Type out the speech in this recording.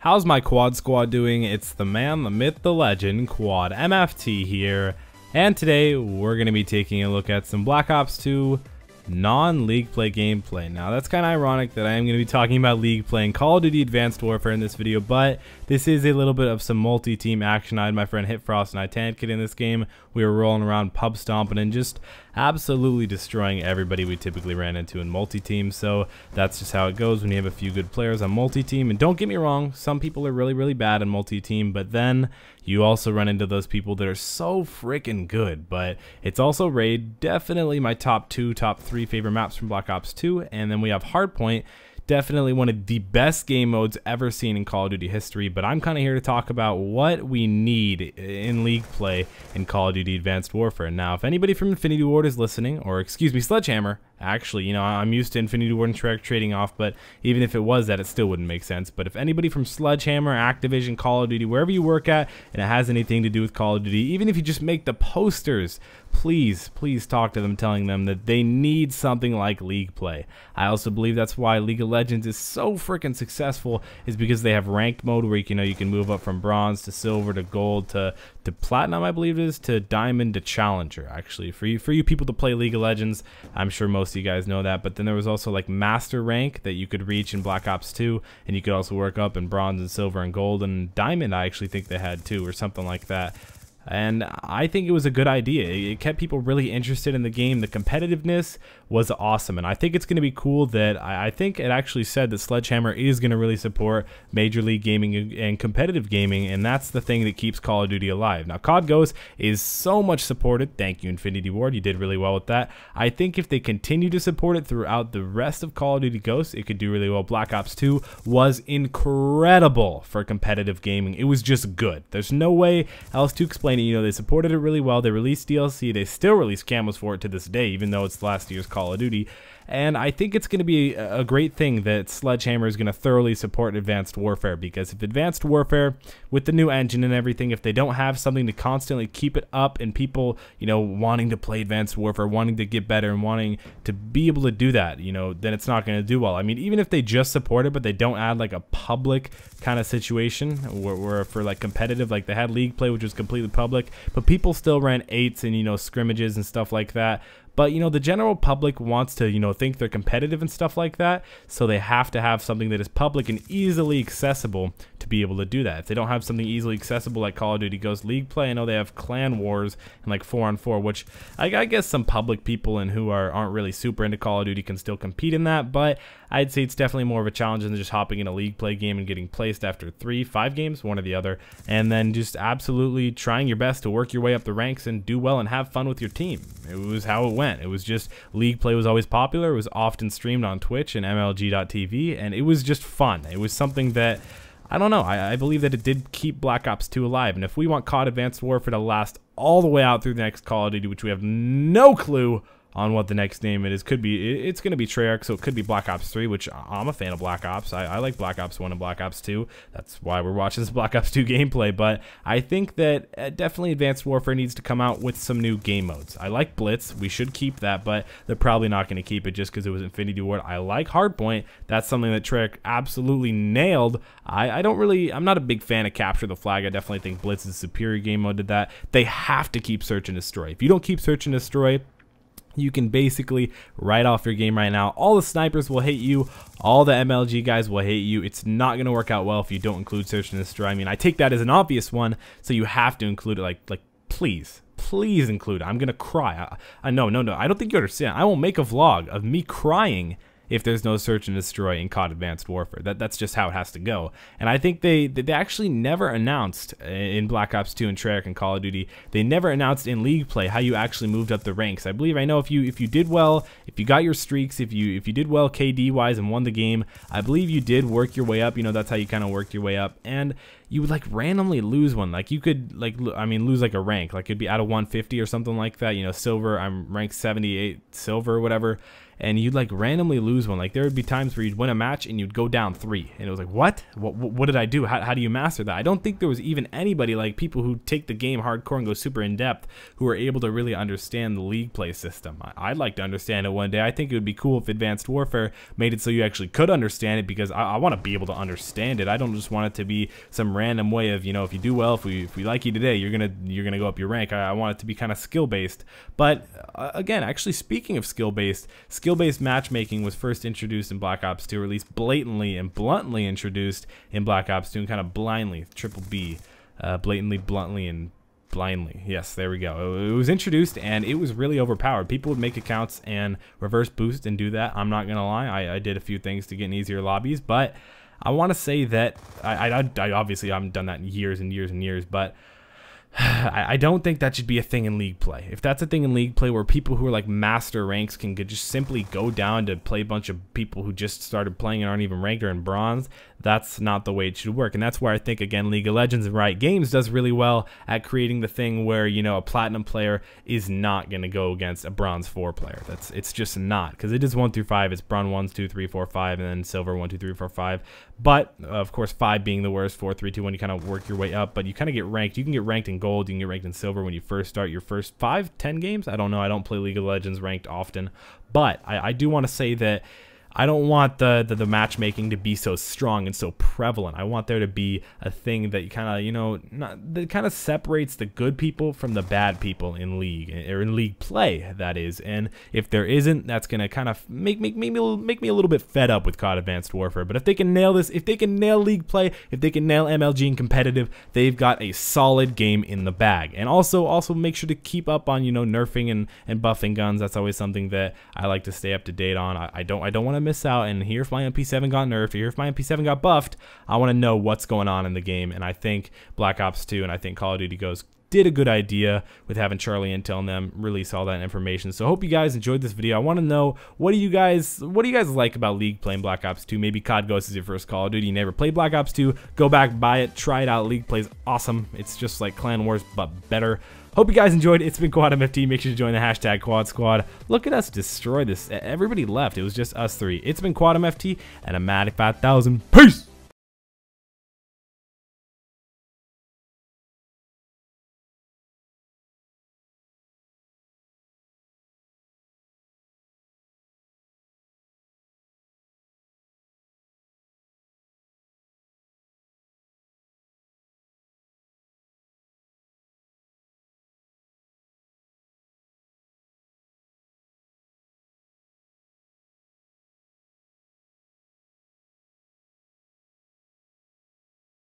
How's my quad squad doing? It's the man, the myth, the legend, Quadmft here, and today we're going to be taking a look at some Black Ops 2 non-league play gameplay. Now that's kind of ironic that I am going to be talking about league play and Call of Duty Advanced Warfare in this video, but this is a little bit of some multi-team action. I had my friend Hitfrost and I Tanked in this game. We were rolling around pub stomping and just absolutely destroying everybody we typically ran into in multi-team. So that's just how it goes when you have a few good players on multi-team. And don't get me wrong, some people are really bad in multi-team, but then you also run into those people that are so freaking good. But it's also Raid, definitely my top 3 favorite maps from Black Ops 2, and then we have Hardpoint, definitely one of the best game modes ever seen in Call of Duty history. But I'm kind of here to talk about what we need in league play in Call of Duty Advanced Warfare. Now, if anybody from Infinity Ward is listening, or excuse me, Sledgehammer, actually, you know, I'm used to Infinity Ward and Treyarch trading off, but even if it was that, it still wouldn't make sense. But if anybody from Sledgehammer, Activision, Call of Duty, wherever you work at, and it has anything to do with Call of Duty, even if you just make the posters, please talk to them, telling them that they need something like league play. I also believe that's why League of Legends is so freaking successful, is because they have ranked mode where you can move up from bronze to silver to gold to platinum, I believe it is, to diamond to challenger. Actually, for you people to play League of Legends, I'm sure most of you guys know that. But then there was also like master rank that you could reach in Black Ops 2, and you could also work up in bronze and silver and gold and diamond. I actually think they had too, or something like that. And I think it was a good idea. It kept people really interested in the game. The competitiveness was awesome. And I think it's going to be cool that I think it actually said that Sledgehammer is going to really support Major League Gaming and competitive gaming. And that's the thing that keeps Call of Duty alive. Now, COD Ghost is so much supported. Thank you, Infinity Ward. You did really well with that. I think if they continue to support it throughout the rest of Call of Duty Ghost, it could do really well. Black Ops 2 was incredible for competitive gaming. It was just good. There's no way else to explain. You know, they supported it really well. They released DLC. They still release camos for it to this day, even though it's last year's Call of Duty. And I think it's going to be a great thing that Sledgehammer is going to thoroughly support Advanced Warfare, because if Advanced Warfare, with the new engine and everything, if they don't have something to constantly keep it up and people, you know, wanting to play Advanced Warfare, wanting to get better and wanting to be able to do that, you know, then it's not going to do well. I mean, even if they just support it, but they don't add like a public kind of situation where for like competitive, like they had league play, which was completely public, but people still ran 8s and, you know, scrimmages and stuff like that. But, you know, the general public wants to, you know, think they're competitive and stuff like that, so they have to have something that is public and easily accessible to be able to do that. If they don't have something easily accessible like Call of Duty Ghost League play, I know they have clan wars and like 4-on-4, which I guess some public people and who aren't really super into Call of Duty can still compete in that, but I'd say it's definitely more of a challenge than just hopping in a league play game and getting placed after 3-5 games, one or the other, and then just absolutely trying your best to work your way up the ranks and do well and have fun with your team. It was how it went. It was just league play was always popular. It was often streamed on Twitch and MLG.TV, and it was just fun. It was something that, I don't know, I believe that it did keep Black Ops 2 alive. And if we want COD Advanced Warfare to last all the way out through the next Call of Duty, which we have no clue on what the next name it is, it's going to be Treyarch, so it could be Black Ops 3, which I'm a fan of Black Ops. I like Black Ops 1 and Black Ops 2. That's why we're watching this Black Ops 2 gameplay. But I think that definitely Advanced Warfare needs to come out with some new game modes. I like Blitz. We should keep that, but they're probably not going to keep it just because it was Infinity Ward. I like Hardpoint. That's something that Treyarch absolutely nailed. I'm not a big fan of Capture the Flag. I definitely think Blitz is a superior game mode to that. They have to keep Search and Destroy. If you don't keep Search and Destroy, you can basically write off your game right now. All the snipers will hate you. All the MLG guys will hate you. It's not going to work out well if you don't include Search and Destroy. I mean, I take that as an obvious one, so you have to include it. Like please include it. I'm going to cry. No, I don't think you understand. I will make a vlog of me crying if there's no Search and Destroy in COD Advanced Warfare. That's just how it has to go. And I think they actually never announced in Black Ops 2 and Treyarch and Call of Duty, they never announced in league play how you actually moved up the ranks. I know if you did well, if you got your streaks, if you did well KD wise and won the game, I believe you did work your way up. You know, that's how you kind of worked your way up. And you would like randomly lose one. Like you could lose like a rank. Like it'd be out of 150 or something like that. You know, silver, I'm ranked 78 silver or whatever. and you'd like randomly lose one. Like there would be times where you'd win a match and you'd go down 3, and it was like, what did I do? How do you master that? I don't think there was even anybody, like people who take the game hardcore and go super in depth, who are able to really understand the league play system. I'd like to understand it one day. I think it would be cool if Advanced Warfare made it so you actually could understand it, because I want to be able to understand it. I don't just want it to be some random way of, you know, if you do well, if we like you today, you're gonna go up your rank. I want it to be kind of skill based. But again, actually speaking of skill based matchmaking was first introduced in Black Ops 2, or at least blatantly and bluntly introduced in Black Ops 2, and kind of blindly, triple B, blatantly, bluntly, and blindly. Yes, there we go. It was introduced and it was really overpowered. People would make accounts and reverse boost and do that. I'm not gonna lie, I did a few things to get in easier lobbies, but I want to say that I obviously haven't done that in years and years and years, but I don't think that should be a thing in league play. If that's a thing in league play where people who are like master ranks can just simply go down to play a bunch of people who just started playing and aren't even ranked or in bronze, that's not the way it should work. And that's where I think, again, League of Legends and Riot Games does really well at creating the thing where, you know, a platinum player is not going to go against a bronze 4 player. It's just not, because it is 1 through 5. It's bronze 1, 2, 3, 4, 5, and then silver 1, 2, 3, 4, 5. But of course, 5 being the worst, 4, 3, 2, 1. You kind of work your way up, but you kind of get ranked. You can get ranked in gold. You can get ranked in silver when you first start your first 5, 10 games. I don't know. I don't play League of Legends ranked often, but I do want to say that I don't want the matchmaking to be so strong and so prevalent. I want there to be a thing that you kind of, you know, that kind of separates the good people from the bad people in league, or in league play, that is. And if there isn't, that's gonna kind of make me a little bit fed up with COD Advanced Warfare. But if they can nail this, if they can nail league play, if they can nail MLG and competitive, they've got a solid game in the bag. And also make sure to keep up on, you know, nerfing and buffing guns. That's always something that I like to stay up to date on. I don't want to miss out and hear if my MP7 got nerfed, or hear if my MP7 got buffed. I want to know what's going on in the game, and I think Black Ops 2 and I think Call of Duty Ghosts did a good idea with having Charlie Intel and them release all that information. So I hope you guys enjoyed this video. I want to know, what do you guys like about League playing Black Ops 2? Maybe COD Ghosts is your first Call of Duty. You never played Black Ops 2. Go back, buy it, try it out. League plays awesome. It's just like Clan Wars, but better. Hope you guys enjoyed. It's been Quadmft. Make sure to join the hashtag Quad Squad. Look at us destroy this. Everybody left. It was just us 3. It's been Quadmft, and I'm Matic 5000. Peace!